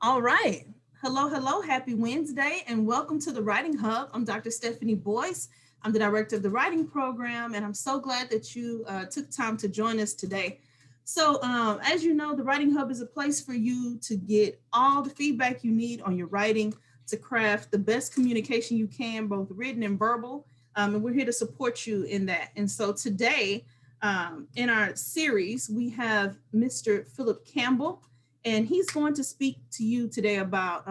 All right. Hello, hello. Happy Wednesday and welcome to the Writing Hub. I'm Dr. Stephanie Boyce. I'm the director of the writing program, and I'm so glad that you took time to join us today. As you know, the Writing Hub is a place for you to get all the feedback you need on your writing to craft the best communication you can, both written and verbal. And we're here to support you in that. And so today, in our series, we have Mr. Phillip Campbell, and he's going to speak to you today about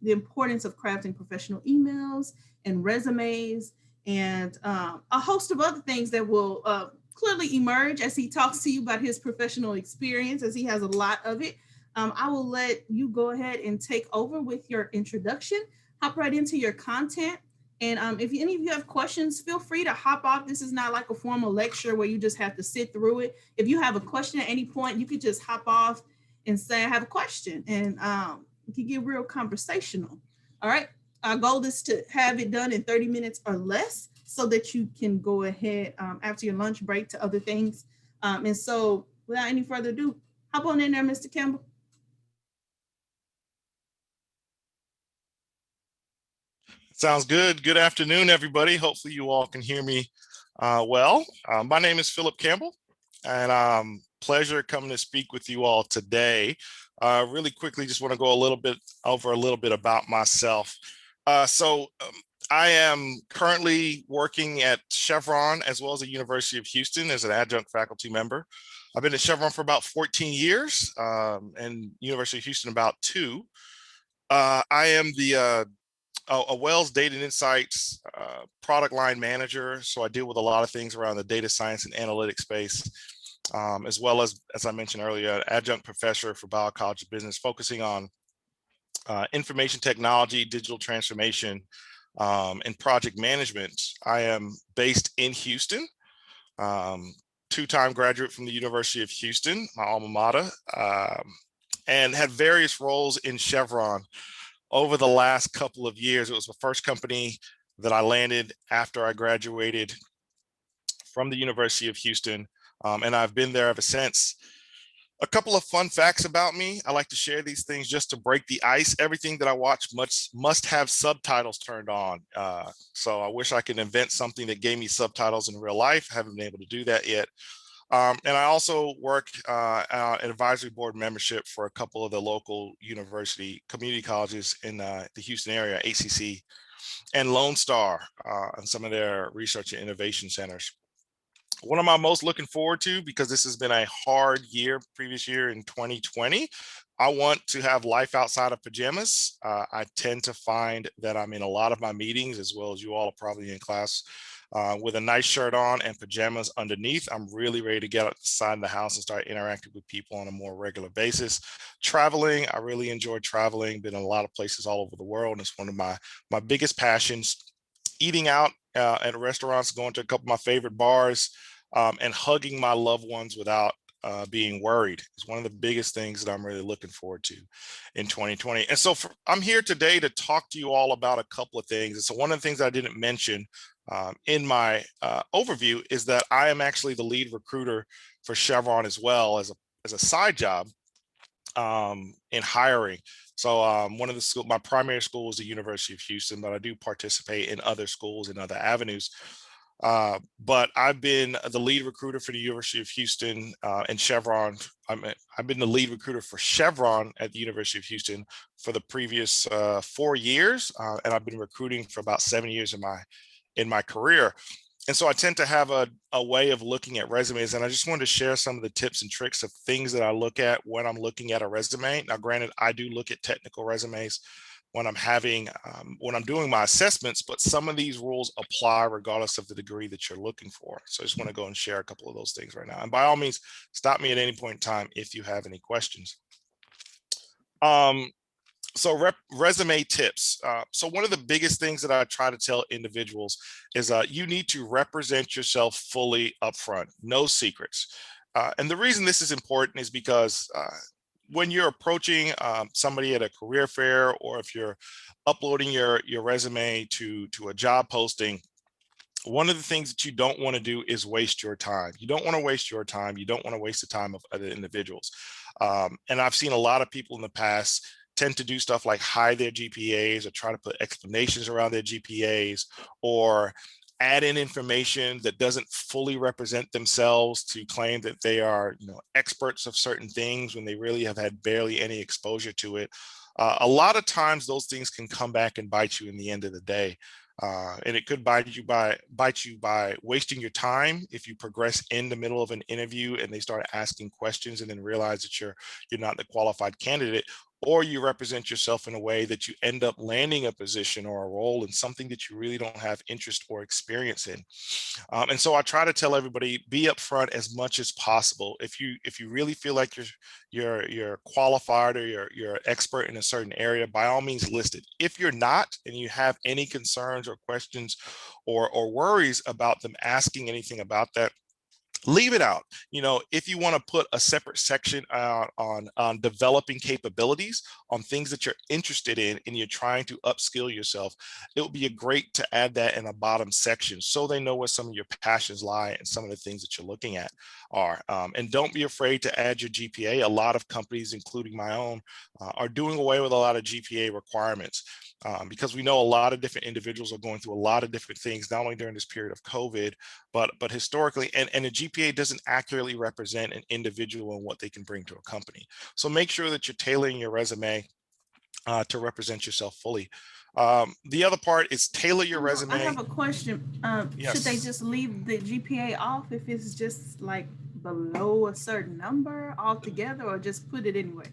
the importance of crafting professional emails and resumes and a host of other things that will clearly emerge as he talks to you about his professional experience, as he has a lot of it. I will let you go ahead and take over with your introduction, hop right into your content. And if any of you have questions, feel free to hop off. This is not like a formal lecture where you just have to sit through it. If you have a question at any point, you could just hop off and say, I have a question, and we can get real conversational. All right. Our goal is to have it done in 30 minutes or less so that you can go ahead after your lunch break to other things. And so without any further ado, hop on in there, Mr. Campbell. Sounds good. Good afternoon, everybody. Hopefully you all can hear me well. My name is Phillip Campbell, and pleasure coming to speak with you all today. Really quickly, just want to go a little bit about myself. I am currently working at Chevron as well as the University of Houston as an adjunct faculty member. I've been at Chevron for about 14 years and University of Houston about 2. I am a Wells Data and Insights product line manager. So I deal with a lot of things around the data science and analytics space, as well as I mentioned earlier, an adjunct professor for Bauer College of Business, focusing on information technology, digital transformation, and project management. I am based in Houston, 2-time graduate from the University of Houston, my alma mater, and had various roles in Chevron over the last couple of years. It was the first company that I landed after I graduated from the University of Houston, and I've been there ever since. A couple of fun facts about me. I like to share these things just to break the ice. Everything that I watch must have subtitles turned on. So I wish I could invent something that gave me subtitles in real life. I haven't been able to do that yet. And I also work an advisory board membership for a couple of the local university community colleges in the Houston area, ACC and Lone Star, and some of their research and innovation centers. What am I most looking forward to? Because this has been a hard year, previous year in 2020. I want to have life outside of pajamas. I tend to find that I'm in a lot of my meetings, as well as you all are probably in class, with a nice shirt on and pajamas underneath. I'm really ready to get outside of the house and start interacting with people on a more regular basis. Traveling, I really enjoy traveling. Been in a lot of places all over the world, and it's one of my biggest passions. Eating out at restaurants, going to a couple of my favorite bars, and hugging my loved ones without being worried is one of the biggest things that I'm really looking forward to in 2020. And so I'm here today to talk to you all about a couple of things. And so one of the things I didn't mention in my overview is that I am actually the lead recruiter for Chevron as well as a side job in hiring. So one of the school, my primary school is the University of Houston, but I do participate in other schools and other avenues. But I've been the lead recruiter for the University of Houston and Chevron. I've been the lead recruiter for Chevron at the University of Houston for the previous 4 years, and I've been recruiting for about 7 years in my career. And so I tend to have a way of looking at resumes, and I just wanted to share some of the tips and tricks of things that I look at when I'm looking at a resume. Now, granted, I do look at technical resumes when I'm doing my assessments, but some of these rules apply regardless of the degree that you're looking for. So I just want to go and share a couple of those things right now. And by all means, stop me at any point in time if you have any questions. So resume tips. So one of the biggest things that I try to tell individuals is you need to represent yourself fully upfront, no secrets. And the reason this is important is because when you're approaching somebody at a career fair, or if you're uploading your resume to a job posting, one of the things that you don't want to do is waste your time. You don't want to waste your time. You don't want to waste the time of other individuals. And I've seen a lot of people in the past tend to do stuff like hide their GPAs or try to put explanations around their GPAs, or add in information that doesn't fully represent themselves to claim that they are, experts of certain things when they really have had barely any exposure to it. A lot of times those things can come back and bite you in the end of the day. And it could bite you by wasting your time if you progress in the middle of an interview and they start asking questions and then realize that you're not the qualified candidate, or you represent yourself in a way that you end up landing a position or a role in something that you really don't have interest or experience in. And so I try to tell everybody, be upfront as much as possible. If you really feel like you're qualified or you're expert in a certain area, by all means list it. If you're not, and you have any concerns or questions or worries about them asking anything about that, leave it out. If you want to put a separate section on developing capabilities, on things that you're interested in and you're trying to upskill yourself, it would be great to add that in a bottom section so they know where some of your passions lie and some of the things that you're looking at are. And don't be afraid to add your GPA. A lot of companies, including my own, are doing away with a lot of GPA requirements. Because we know a lot of different individuals are going through a lot of different things, not only during this period of COVID, but historically, and a GPA doesn't accurately represent an individual and what they can bring to a company. So make sure that you're tailoring your resume to represent yourself fully. The other part is tailor your I resume. have a question. Should they Yes. just leave the GPA off if it's just like below a certain number altogether, or just put it anyway?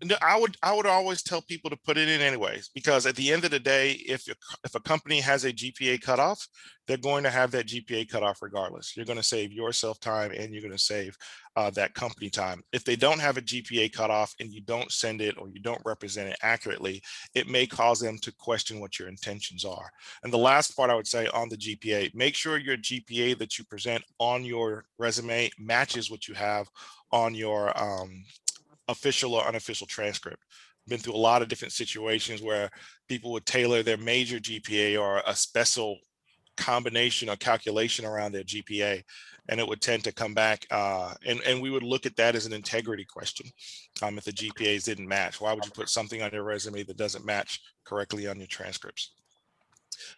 No, I would always tell people to put it in anyways, because at the end of the day, if a company has a GPA cutoff, they're going to have that GPA cutoff regardless. You're going to save yourself time and you're going to save that company time. If they don't have a GPA cutoff and you don't send it or you don't represent it accurately, it may cause them to question what your intentions are. And the last part I would say on the GPA, make sure your GPA that you present on your resume matches what you have on your official or unofficial transcript. Been through a lot of different situations where people would tailor their major GPA or a special combination or calculation around their GPA, and it would tend to come back, and we would look at that as an integrity question. If the GPAs didn't match, why would you put something on your resume that doesn't match correctly on your transcripts?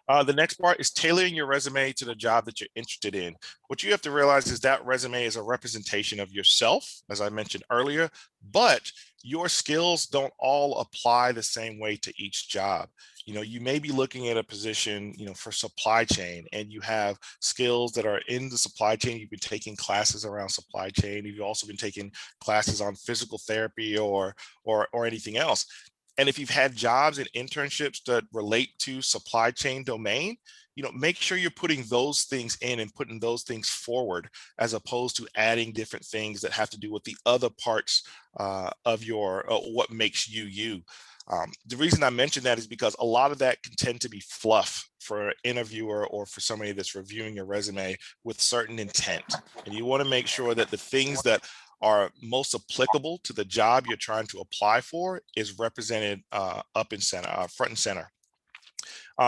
The next part is tailoring your resume to the job that you're interested in. What you have to realize is that resume is a representation of yourself, as I mentioned earlier, but your skills don't all apply the same way to each job. You may be looking at a position, for supply chain, and you have skills that are in the supply chain. You've been taking classes around supply chain. You've also been taking classes on physical therapy or anything else. And if you've had jobs and internships that relate to supply chain domain, make sure you're putting those things in and putting those things forward, as opposed to adding different things that have to do with the other parts of your what makes you you. The reason I mention that is because a lot of that can tend to be fluff for an interviewer or for somebody that's reviewing your resume with certain intent. And you want to make sure that the things that are most applicable to the job you're trying to apply for is represented up in center, front and center.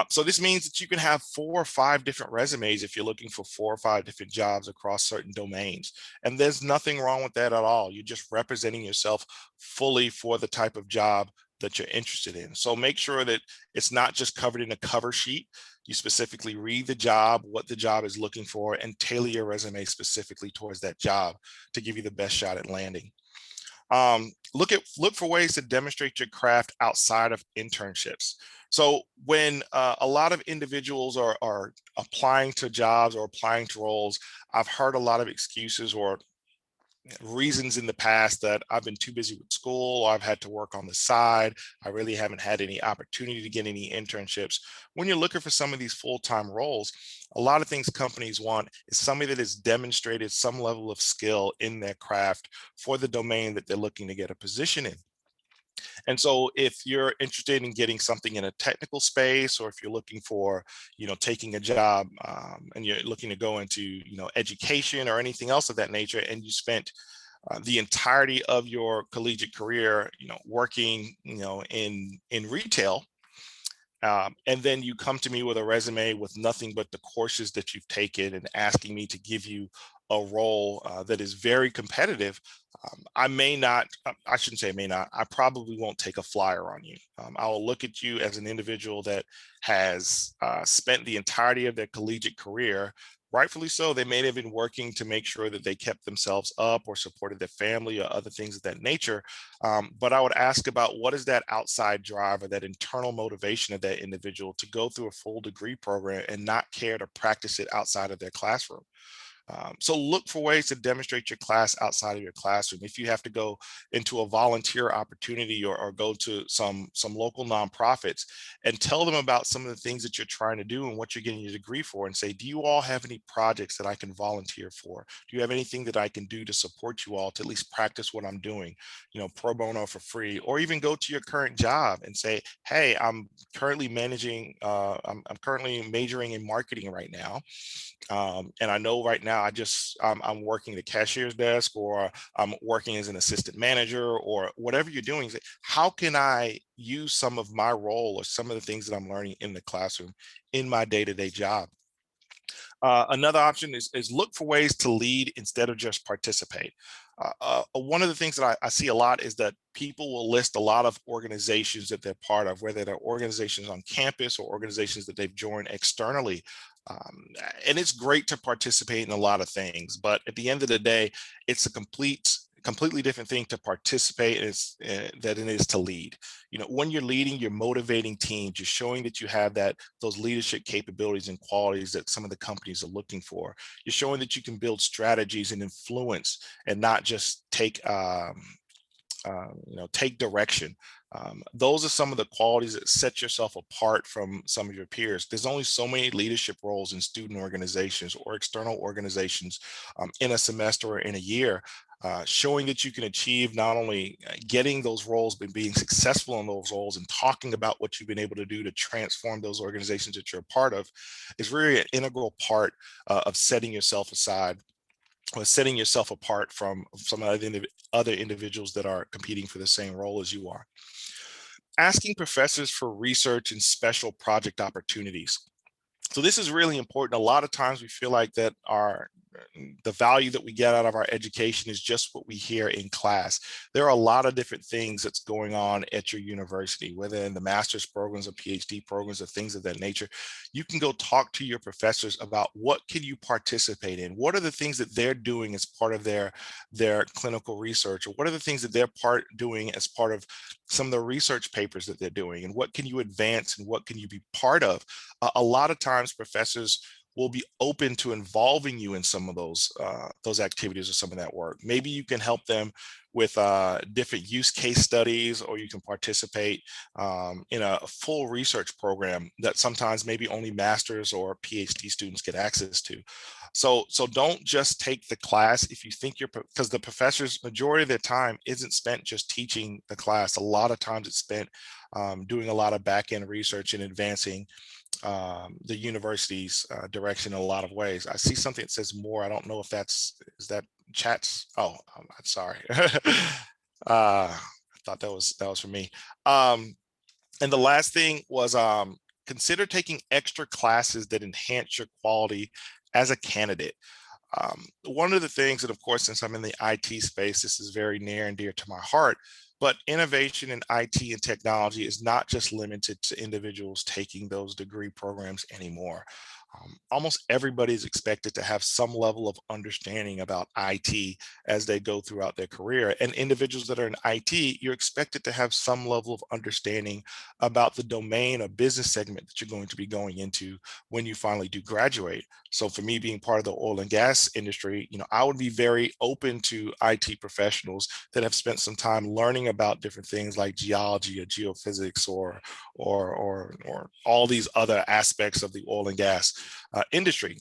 So this means that you can have 4 or 5 different resumes if you're looking for 4 or 5 different jobs across certain domains. And there's nothing wrong with that at all. You're just representing yourself fully for the type of job that you're interested in. So make sure that it's not just covered in a cover sheet. You specifically read the job, what the job is looking for, and tailor your resume specifically towards that job to give you the best shot at landing. Look for ways to demonstrate your craft outside of internships. So when a lot of individuals are applying to jobs or applying to roles, I've heard a lot of excuses or reasons in the past that I've been too busy with school, or I've had to work on the side. I really haven't had any opportunity to get any internships. When you're looking for some of these full-time roles, a lot of things companies want is somebody that has demonstrated some level of skill in their craft for the domain that they're looking to get a position in. And so if you're interested in getting something in a technical space, or if you're looking for, taking a job and you're looking to go into, education or anything else of that nature, and you spent the entirety of your collegiate career, working, in retail, and then you come to me with a resume with nothing but the courses that you've taken and asking me to give you a role that is very competitive, I may not, I shouldn't say may not, I probably won't take a flyer on you. I will look at you as an individual that has spent the entirety of their collegiate career. Rightfully so, they may have been working to make sure that they kept themselves up or supported their family or other things of that nature. But I would ask about what is that outside drive or that internal motivation of that individual to go through a full degree program and not care to practice it outside of their classroom. So look for ways to demonstrate your class outside of your classroom. If you have to go into a volunteer opportunity or go to some local nonprofits and tell them about some of the things that you're trying to do and what you're getting your degree for, and say, do you all have any projects that I can volunteer for? Do you have anything that I can do to support you all to at least practice what I'm doing, pro bono for free? Or even go to your current job and say, hey, I'm currently managing, I'm currently majoring in marketing right now. And I know right now I'm working the cashier's desk, or I'm working as an assistant manager, or whatever you're doing. How can I use some of my role or some of the things that I'm learning in the classroom in my day-to-day job? Another option is look for ways to lead instead of just participate. One of the things that I see a lot is that people will list a lot of organizations that they're part of, whether they're organizations on campus or organizations that they've joined externally. Um, and it's great to participate in a lot of things, but at the end of the day, it's a completely different thing to participate than it is to lead. When you're leading, you're motivating teams, you're showing that you have those leadership capabilities and qualities that some of the companies are looking for. You're showing that you can build strategies and influence and not just take direction. Those are some of the qualities that set yourself apart from some of your peers. There's only so many leadership roles in student organizations or external organizations in a semester or in a year. Showing that you can achieve not only getting those roles, but being successful in those roles and talking about what you've been able to do to transform those organizations that you're a part of is really an integral part of setting yourself aside, or setting yourself apart from some other individuals that are competing for the same role as you are. Asking professors for research and special project opportunities. So this is really important. A lot of times we feel like that the value that we get out of our education is just what we hear in class. There are a lot of different things that's going on at your university, whether in the master's programs or PhD programs or things of that nature. You can go talk to your professors about what can you participate in? What are the things that they're doing as part of their clinical research? Or what are the things that they're doing as part of some of the research papers that they're doing? And what can you advance and what can you be part of? A lot of times professors will be open to involving you in some of those activities or some of that work. Maybe you can help them with different use case studies, or you can participate in a full research program that sometimes maybe only master's or PhD students get access to. So don't just take the class if you think because the professors, majority of their time isn't spent just teaching the class. A lot of times it's spent doing a lot of back-end research and advancing the university's direction in a lot of ways. I see something that says more. I don't know if is that chats. Oh, I'm sorry. I thought that was for me. And the last thing was consider taking extra classes that enhance your quality as a candidate. One of the things that, of course, since I'm in the IT space, this is very near and dear to my heart. But innovation in IT and technology is not just limited to individuals taking those degree programs anymore. Almost everybody is expected to have some level of understanding about IT as they go throughout their career. And individuals that are in IT, you're expected to have some level of understanding about the domain or business segment that you're going to be going into when you finally do graduate. So for me, being part of the oil and gas industry, I would be very open to IT professionals that have spent some time learning about different things like geology or geophysics or all these other aspects of the oil and gas industry.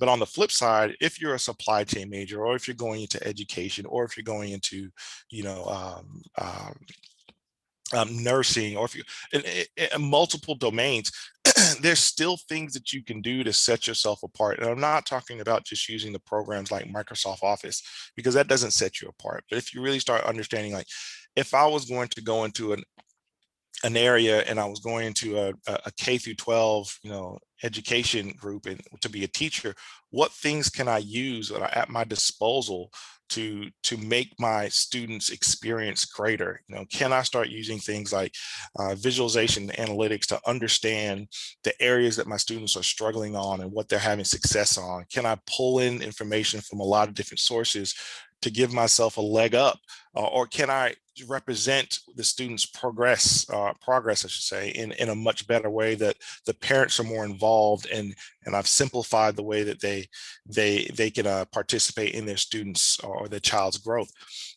But on the flip side, if you're a supply chain major, or if you're going into education, or if you're going into, nursing, or if you in multiple domains, there's still things that you can do to set yourself apart. And I'm not talking about just using the programs like Microsoft Office, because that doesn't set you apart. But if you really start understanding, like, if I was going to go into an area and I was going into a K through 12, education group and to be a teacher, what things can I use at my disposal to make my students' experience greater? Can I start using things like visualization and analytics to understand the areas that my students are struggling on and what they're having success on? Can I pull in information from a lot of different sources to give myself a leg up? Or can I represent the students' progress, I should say, in a much better way that the parents are more involved and I've simplified the way that they can participate in their students or their child's growth.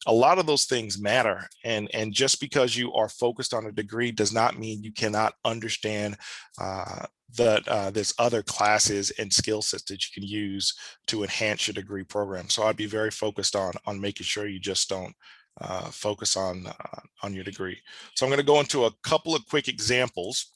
A lot of those things matter, and just because you are focused on a degree does not mean you cannot understand that there's other classes and skill sets that you can use to enhance your degree program. So I'd be very focused on making sure you just don't focus on your degree. So I'm going to go into a couple of quick examples.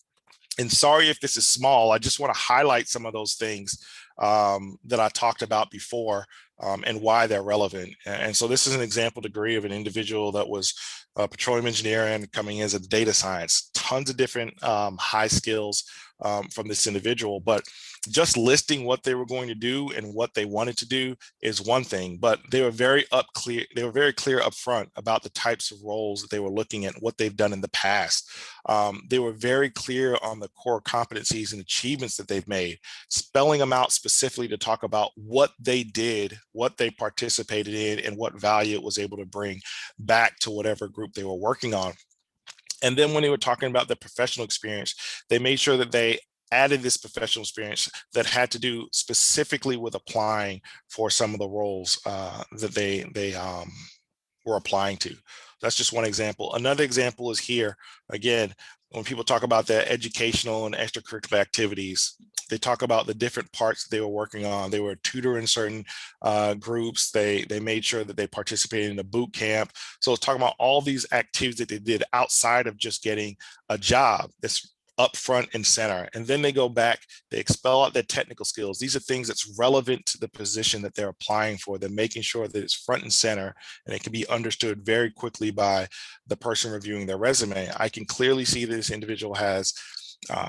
And sorry if this is small, I just want to highlight some of those things that I talked about before and why they're relevant. And so this is an example degree of an individual that was a petroleum engineer and coming in as a data science. Tons of different high skills from this individual, but just listing what they were going to do and what they wanted to do is one thing, but they were very clear up front about the types of roles that they were looking at, what they've done in the past. They were very clear on the core competencies and achievements that they've made, spelling them out specifically to talk about what they did, what they participated in, and what value it was able to bring back to whatever group they were working on. And then when they were talking about the professional experience, they made sure that they added this professional experience that had to do specifically with applying for some of the roles that they were applying to. That's just one example. Another example is here. Again, when people talk about their educational and extracurricular activities, they talk about the different parts they were working on. They were tutoring certain groups. They made sure that they participated in a boot camp. So it's talking about all these activities that they did outside of just getting a job. That's up front and center. And then they go back, they expel out their technical skills. These are things that's relevant to the position that they're applying for. They're making sure that it's front and center and it can be understood very quickly by the person reviewing their resume. I can clearly see that this individual has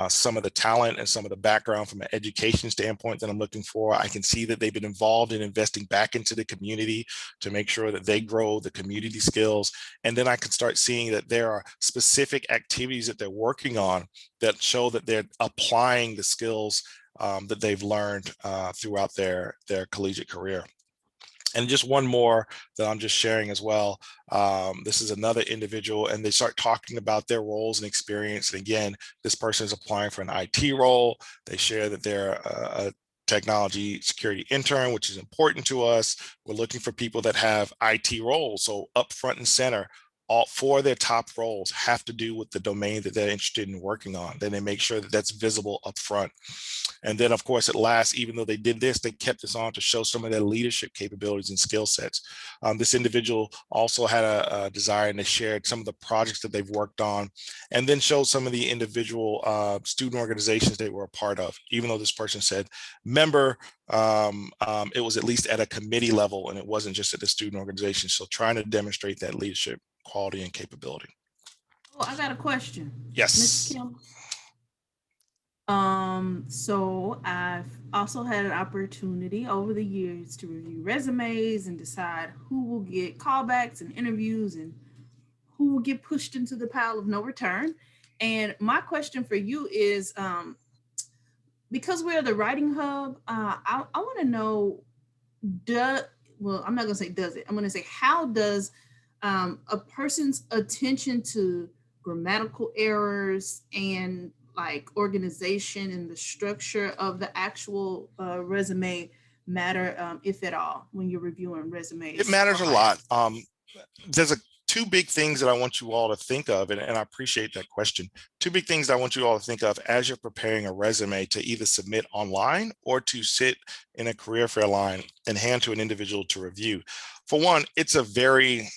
some of the talent and some of the background from an education standpoint that I'm looking for. I can see that they've been involved in investing back into the community to make sure that they grow the community skills. And then I can start seeing that there are specific activities that they're working on that show that they're applying the skills that they've learned throughout their collegiate career. And just one more that I'm just sharing as well. This is another individual, and they start talking about their roles and experience. And again, this person is applying for an IT role. They share that they're a technology security intern, which is important to us. We're looking for people that have IT roles. So up front and center, all four of their top roles have to do with the domain that they're interested in working on. Then they make sure that that's visible up front. And then, of course, at last, even though they did this, they kept this on to show some of their leadership capabilities and skill sets. This individual also had a desire, and they shared some of the projects that they've worked on, and then showed some of the individual student organizations they were a part of. Even though this person said member, it was at least at a committee level, and it wasn't just at the student organization. So trying to demonstrate that leadership quality and capability. Oh, I got a question. Mr. Yes. Campbell. So I've also had an opportunity over the years to review resumes and decide who will get callbacks and interviews and who will get pushed into the pile of no return. And my question for you is, because we're the writing hub, I want to know, well, I'm not going to say does it. I'm going to say, how does a person's attention to grammatical errors and like organization and the structure of the actual resume matter, if at all, when you're reviewing resumes? It matters a lot. There's two big things that I want you all to think of, and I appreciate that question. Two big things that I want you all to think of as you're preparing a resume to either submit online or to sit in a career fair line and hand to an individual to review. For one, it's a very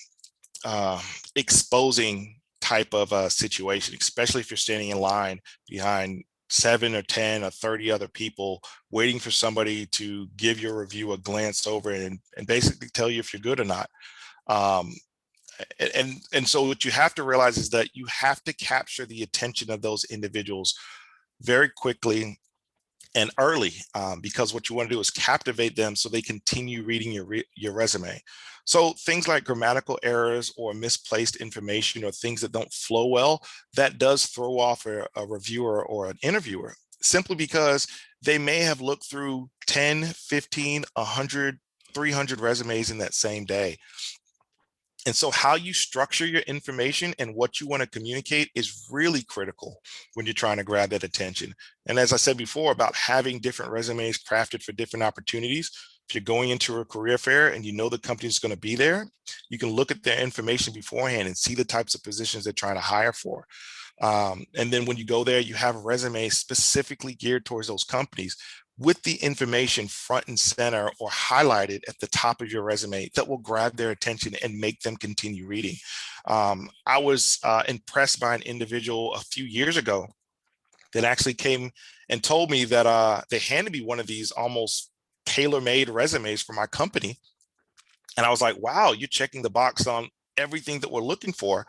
exposing type of situation, especially if you're standing in line behind 7 or 10 or 30 other people waiting for somebody to give your review a glance over and basically tell you if you're good or not. And so what you have to realize is that you have to capture the attention of those individuals very quickly and early, because what you want to do is captivate them so they continue reading your resume. So things like grammatical errors or misplaced information or things that don't flow well, that does throw off a reviewer or an interviewer, simply because they may have looked through 10, 15, 100, 300 resumes in that same day. And so how you structure your information and what you want to communicate is really critical when you're trying to grab that attention. And as I said before about having different resumes crafted for different opportunities, if you're going into a career fair and you know the company's going to be there, you can look at their information beforehand and see the types of positions they're trying to hire for. And then when you go there, you have a resume specifically geared towards those companies with the information front and center or highlighted at the top of your resume that will grab their attention and make them continue reading. I was impressed by an individual a few years ago that actually came and told me that they handed me one of these almost tailor-made resumes for my company. And I was like, wow, you're checking the box on everything that we're looking for.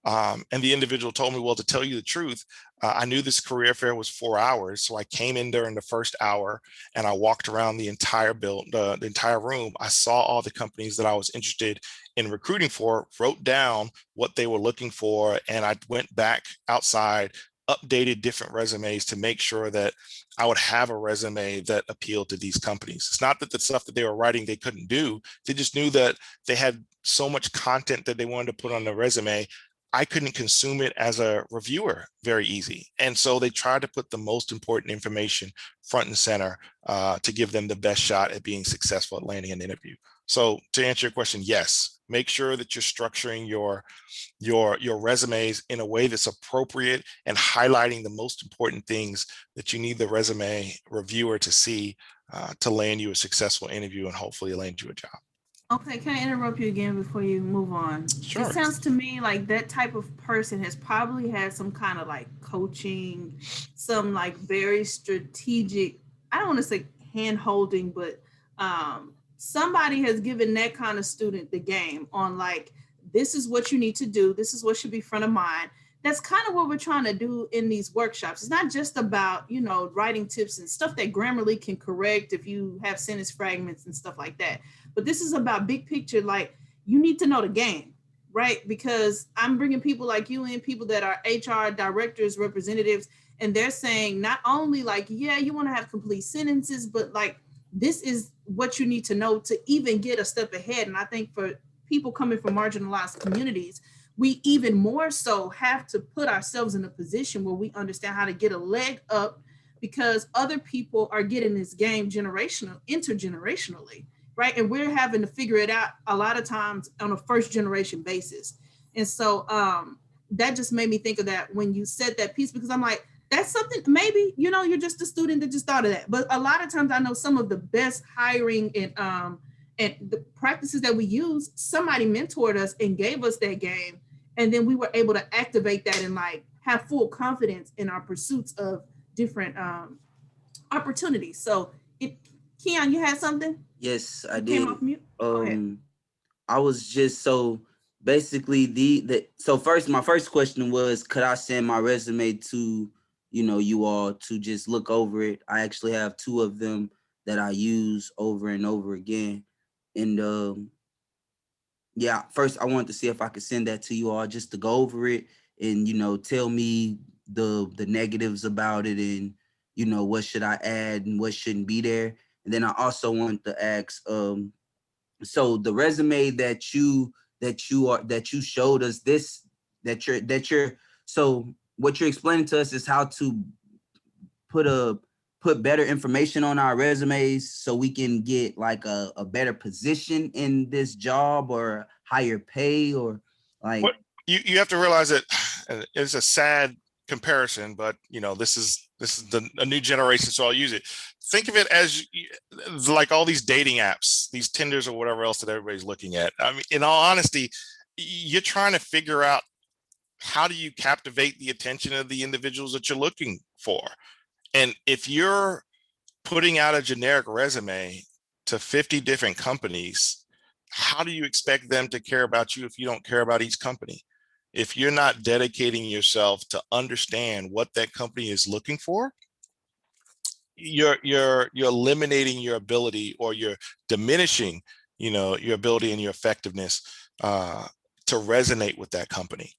And the individual told me, well, to tell you the truth, I knew this career fair was 4 hours. So I came in during the first hour and I walked around the entire the entire room. I saw all the companies that I was interested in recruiting for, wrote down what they were looking for, and I went back outside, updated different resumes to make sure that I would have a resume that appealed to these companies. It's not that the stuff that they were writing they couldn't do. They just knew that they had so much content that they wanted to put on the resume. I couldn't consume it as a reviewer very easy. And so they tried to put the most important information front and center to give them the best shot at being successful at landing an interview. So to answer your question, yes, make sure that you're structuring your resumes in a way that's appropriate and highlighting the most important things that you need the resume reviewer to see to land you a successful interview and hopefully land you a job. Okay, can I interrupt you again before you move on? It Sure. sounds to me like that type of person has probably had some kind of like coaching, some like very strategic, I don't want to say hand holding, but somebody has given that kind of student the game on like, this is what you need to do. This is what should be front of mind. That's kind of what we're trying to do in these workshops. It's not just about, writing tips and stuff that Grammarly can correct if you have sentence fragments and stuff like that. But this is about big picture, like you need to know the game, right? Because I'm bringing people like you in, people that are HR directors, representatives, and they're saying not only like, yeah, you want to have complete sentences, but like this is what you need to know to even get a step ahead. And I think for people coming from marginalized communities, we even more so have to put ourselves in a position where we understand how to get a leg up because other people are getting this game intergenerationally, right? And we're having to figure it out a lot of times on a first generation basis. And so that just made me think of that when you said that piece, because I'm like, that's something maybe, you're just a student that just thought of that. But a lot of times I know some of the best hiring and the practices that we use, somebody mentored us and gave us that game. And then we were able to activate that and like have full confidence in our pursuits of different opportunities. So Keon, you had something? Yes, I You did. came off mute? Go ahead. I was just so basically so first my first question was, could I send my resume to you all to just look over it? I actually have 2 of them that I use over and over again. And yeah, first I wanted to see if I could send that to you all just to go over it and tell me the negatives about it and what should I add and what shouldn't be there. And then I also want to ask so the resume that you showed us so what you're explaining to us is how to put better information on our resumes so we can get like a better position in this job or higher pay or like What you have to realize that it's a sad comparison, but this is a new generation, so I'll use it. Think of it as like all these dating apps, these Tinders or whatever else that everybody's looking at. I mean, in all honesty, you're trying to figure out how do you captivate the attention of the individuals that you're looking for. And if you're putting out a generic resume to 50 different companies, how do you expect them to care about you if you don't care about each company? If you're not dedicating yourself to understand what that company is looking for, you're eliminating your ability, or you're diminishing, your ability and your effectiveness to resonate with that company.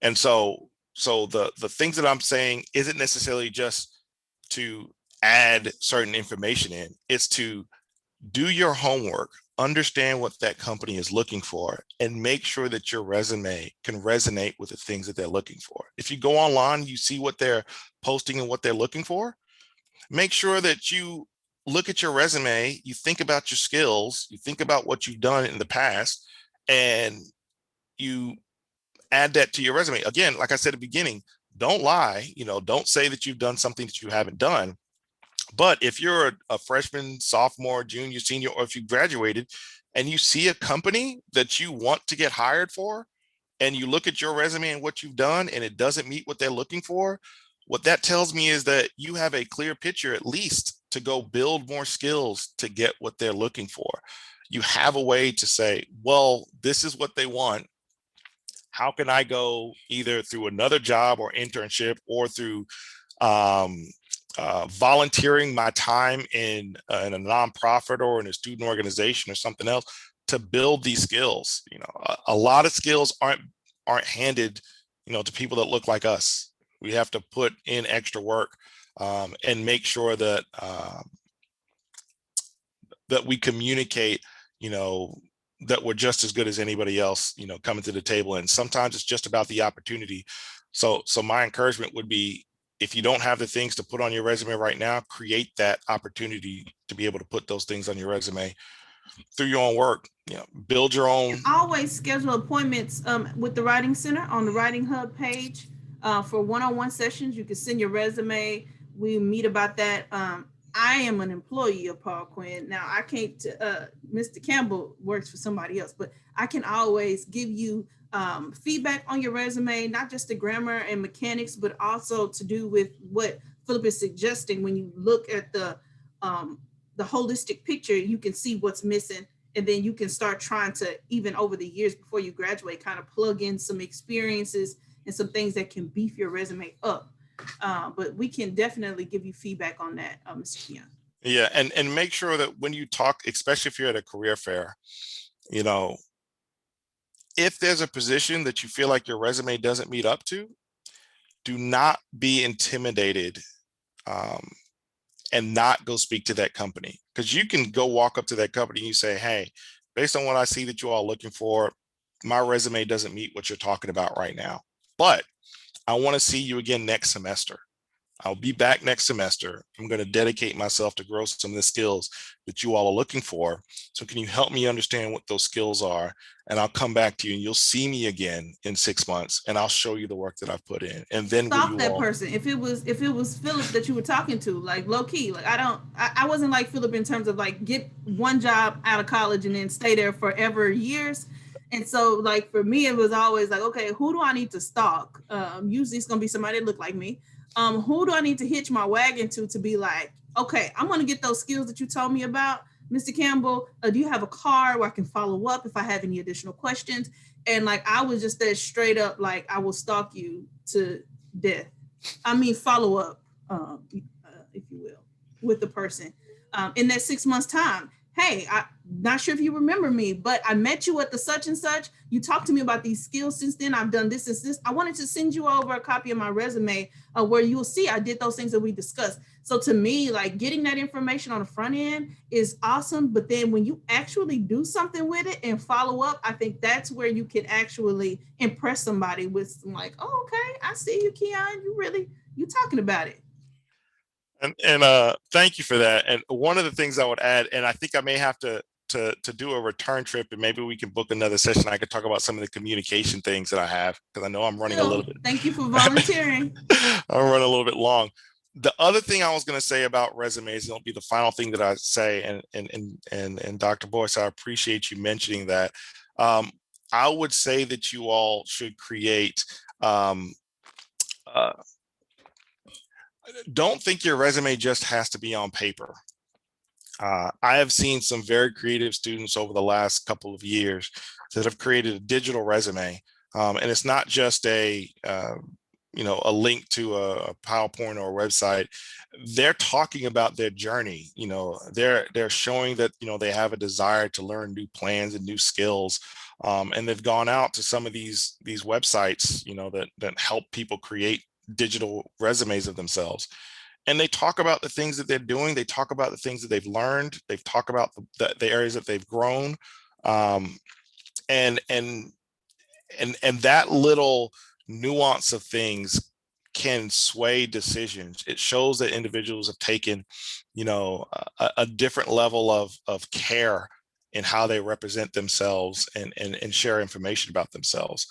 And so the things that I'm saying isn't necessarily just to add certain information in. It's to do your homework, understand what that company is looking for, and make sure that your resume can resonate with the things that they're looking for. If you go online, you see what they're posting and what they're looking for, make sure that you look at your resume, you think about your skills, you think about what you've done in the past, and you add that to your resume. Again, like I said at the beginning, don't lie, don't say that you've done something that you haven't done. But if you're a freshman, sophomore, junior, senior, or if you graduated and you see a company that you want to get hired for, and you look at your resume and what you've done and it doesn't meet what they're looking for, what that tells me is that you have a clear picture, at least, to go build more skills to get what they're looking for. You have a way to say, well, this is what they want. How can I go either through another job or internship, or through volunteering my time in a nonprofit or in a student organization or something else to build these skills? A lot of skills aren't handed, to people that look like us. We have to put in extra work and make sure that that we communicate, that we're just as good as anybody else, coming to the table. And sometimes it's just about the opportunity. So my encouragement would be, if you don't have the things to put on your resume right now, create that opportunity to be able to put those things on your resume through your own work. Build your own. Always schedule appointments with the Writing Center on the Writing Hub page for one-on-one sessions. You can send your resume. We meet about that. I am an employee of Paul Quinn. Now, I can't, Mr. Campbell works for somebody else, but I can always give you feedback on your resume, not just the grammar and mechanics, but also to do with what Phillip is suggesting. When you look at the holistic picture, you can see what's missing, and then you can start trying to, even over the years before you graduate, kind of plug in some experiences and some things that can beef your resume up. But we can definitely give you feedback on that, Mr. Keon. Yeah, and make sure that when you talk, especially if you're at a career fair, if there's a position that you feel like your resume doesn't meet up to, do not be intimidated and not go speak to that company. Because you can go walk up to that company and you say, hey, based on what I see that you all are looking for, my resume doesn't meet what you're talking about right now, but I want to see you again next semester. I'll be back next semester. I'm going to dedicate myself to grow some of the skills that you all are looking for. So can you help me understand what those skills are? And I'll come back to you, and you'll see me again in 6 months, and I'll show you the work that I've put in. And then stop that person. If it was Phillip that you were talking to, like low key, like I wasn't like Phillip in terms of like get one job out of college and then stay there forever years. And so like for me, it was always like, okay, who do I need to stalk? Usually it's gonna be somebody that look like me. Who do I need to hitch my wagon to be like, okay, I'm going to get those skills that you told me about, Mr. Campbell. Do you have a card where I can follow up if I have any additional questions? And like, I was just that straight up, like, I will stalk you to death. I mean, follow up, if you will, with the person in that 6 months time. Hey, I'm not sure if you remember me, but I met you at the such and such. You talked to me about these skills since then. I've done this and this. I wanted to send you over a copy of my resume where you'll see I did those things that we discussed. So to me, like getting that information on the front end is awesome. But then when you actually do something with it and follow up, I think that's where you can actually impress somebody with some like, oh, okay, I see you, Keon. You talking about it. And thank you for that. And one of the things I would add, and I think I may have to do a return trip, and maybe we can book another session. I could talk about some of the communication things that I have, because I know I'm running a little bit. Thank you for volunteering. I'm running a little bit long. The other thing I was going to say about resumes, and it'll be the final thing that I say, and Dr. Boyce, I appreciate you mentioning that. I would say that you all should create don't think your resume just has to be on paper. I have seen some very creative students over the last couple of years that have created a digital resume. And it's not just a link to a PowerPoint or a website. They're talking about their journey. They're showing that, they have a desire to learn new plans and new skills. And they've gone out to some of these websites, that help people create digital resumes of themselves. And they talk about the things that they're doing. They talk about the things that they've learned. They've talked about the areas that they've grown. Um, and that little nuance of things can sway decisions. It shows that individuals have taken, a different level of care in how they represent themselves and share information about themselves.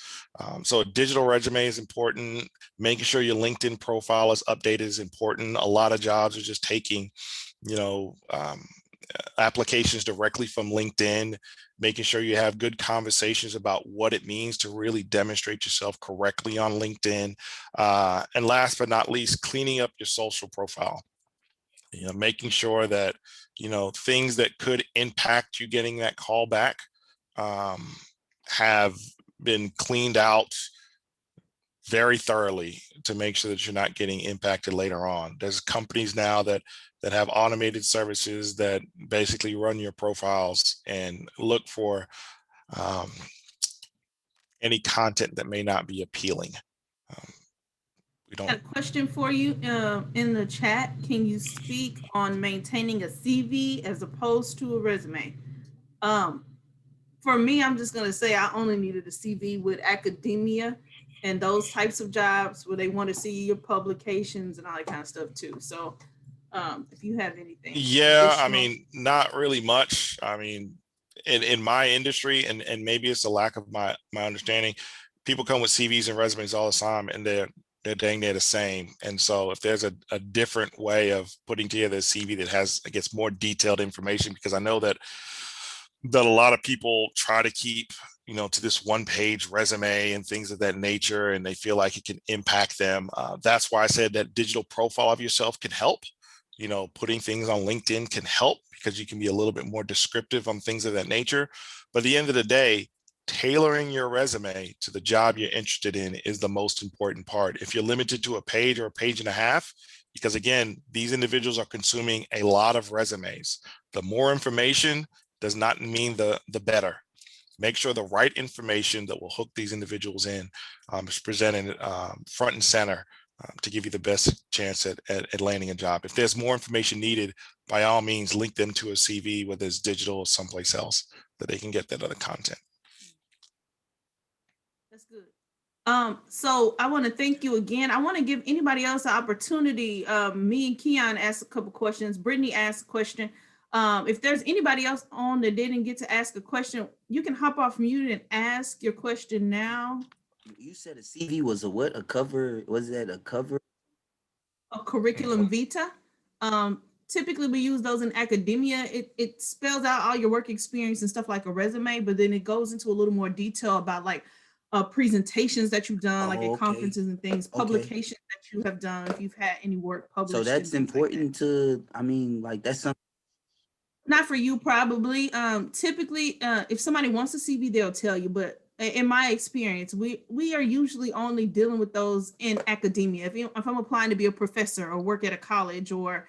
So a digital resume is important. Making sure your LinkedIn profile is updated is important. A lot of jobs are just taking, applications directly from LinkedIn, making sure you have good conversations about what it means to really demonstrate yourself correctly on LinkedIn. And last but not least, cleaning up your social profile. Making sure that, things that could impact you getting that call back have been cleaned out very thoroughly to make sure that you're not getting impacted later on. There's companies now that have automated services that basically run your profiles and look for any content that may not be appealing. We Got don't. a question for you in the chat. Can you speak on maintaining a CV as opposed to a resume? For me, I'm just going to say I only needed a CV with academia and those types of jobs where they want to see your publications and all that kind of stuff too. So if you have anything Yeah, I additional. mean, not really much. I mean, in my industry, and maybe it's a lack of my understanding, people come with CVs and resumes all the time, and they're dang near the same. And so if there's a different way of putting together a CV that gets more detailed information, because I know that a lot of people try to keep, to this one page resume and things of that nature, and they feel like it can impact them. That's why I said that digital profile of yourself can help. Putting things on LinkedIn can help because you can be a little bit more descriptive on things of that nature. But at the end of the day, tailoring your resume to the job you're interested in is the most important part. If you're limited to a page or a page and a half, because again, these individuals are consuming a lot of resumes. The more information does not mean the better. Make sure the right information that will hook these individuals in is presented front and center to give you the best chance at landing a job. If there's more information needed, by all means, link them to a CV, whether it's digital or someplace else, that they can get that other content. That's good. So I want to thank you again. I want to give anybody else an opportunity. Me and Keon asked a couple questions. Brittany asked a question. If there's anybody else on that didn't get to ask a question, you can hop off mute and ask your question now. You said a CV was a what? A cover? Was that a cover? A curriculum vitae. Typically we use those in academia. It spells out all your work experience and stuff like a resume, but then it goes into a little more detail about like presentations that you've done, like at conferences and things, publications that you have done, if you've had any work published. So that's important to, I mean, like that's something. Not for you, probably. Typically, if somebody wants a CV, they'll tell you. But in my experience, we are usually only dealing with those in academia. If I'm applying to be a professor or work at a college or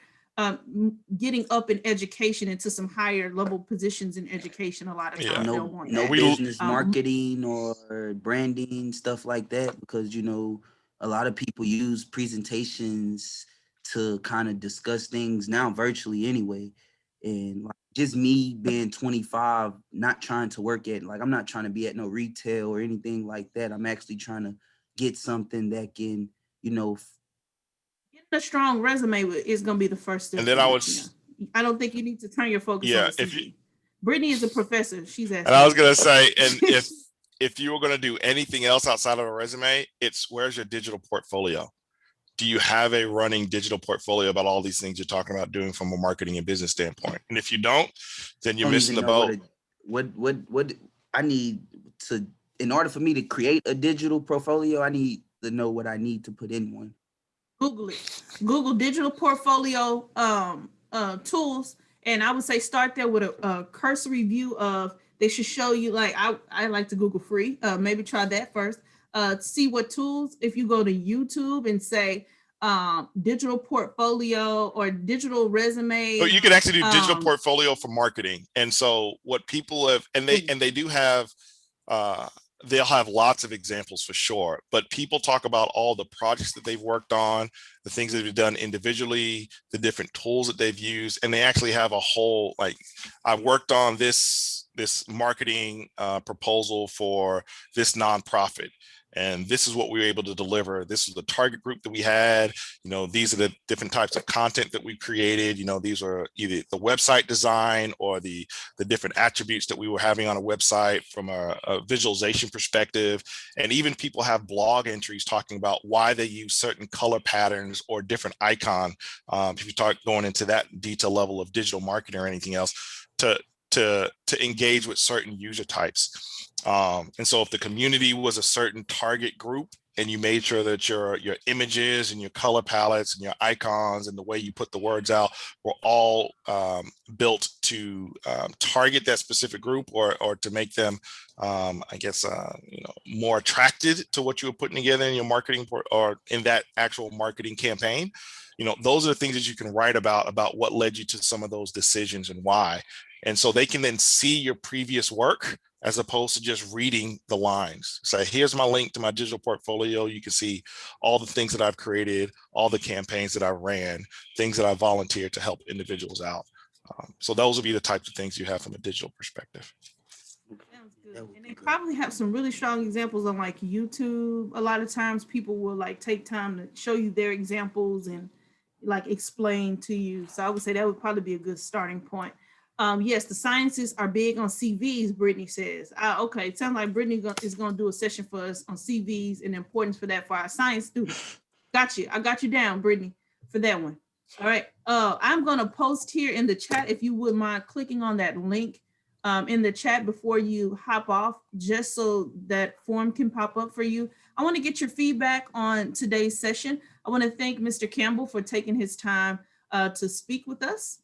getting up in education into some higher level positions in education, a lot of times they'll want no business marketing or branding, stuff like that, because a lot of people use presentations to kind of discuss things now virtually anyway. And like just me being 25, not trying to work at, like I'm not trying to be at no retail or anything like that. I'm actually trying to get something that can, getting a strong resume is going to be the first step. And then I don't think you need to turn your focus on the CV. Brittany is a professor. She's asking. And I was going to say, and if you were going to do anything else outside of a resume, it's where's your digital portfolio? Do you have a running digital portfolio about all these things you're talking about doing from a marketing and business standpoint? And if you don't, then you're missing the boat. What I need to, in order for me to create a digital portfolio, I need to know what I need to put in one. Google it. Google digital portfolio tools, And I would say start there with a cursory view of, they should show you, like I like to Google free, maybe try that first. See what tools, if you go to YouTube and say digital portfolio or digital resume. Or you can actually do digital portfolio for marketing. And so what people have, and they do have, they'll have lots of examples for sure, but people talk about all the projects that they've worked on, the things that they've done individually, the different tools that they've used, and they actually have a whole, like, I worked on this marketing proposal for this nonprofit, and this is what we were able to deliver. This is the target group that we had. You know, these are the different types of content that we created. You know, these are either the website design or the different attributes that we were having on a website from a visualization perspective. And even people have blog entries talking about why they use certain color patterns or different icon. If you start going into that detail level of digital marketing or anything else, to engage with certain user types. And so if the community was a certain target group, and you made sure that your images and your color palettes and your icons and the way you put the words out were all built to target that specific group, or to make them, I guess, more attracted to what you were putting together in your marketing or in that actual marketing campaign. You know, those are the things that you can write about what led you to some of those decisions and why. And so they can then see your previous work as opposed to just reading the lines. Say, here's my link to my digital portfolio. You can see all the things that I've created, all the campaigns that I ran, things that I volunteered to help individuals out. So those would be the types of things you have from a digital perspective. Sounds good. And they probably have some really strong examples on like YouTube. A lot of times people will like take time to show you their examples and like explain to you. So I would say that would probably be a good starting point. Yes, the scientists are big on CVs, Brittany says. Okay, it sounds like Brittany is going to do a session for us on CVs and the importance for that for our science students. Got you. I got you down, Brittany, for that one. All right. I'm going to post here in the chat, if you would mind clicking on that link in the chat before you hop off, just so that form can pop up for you. I want to get your feedback on today's session. I want to thank Mr. Campbell for taking his time to speak with us.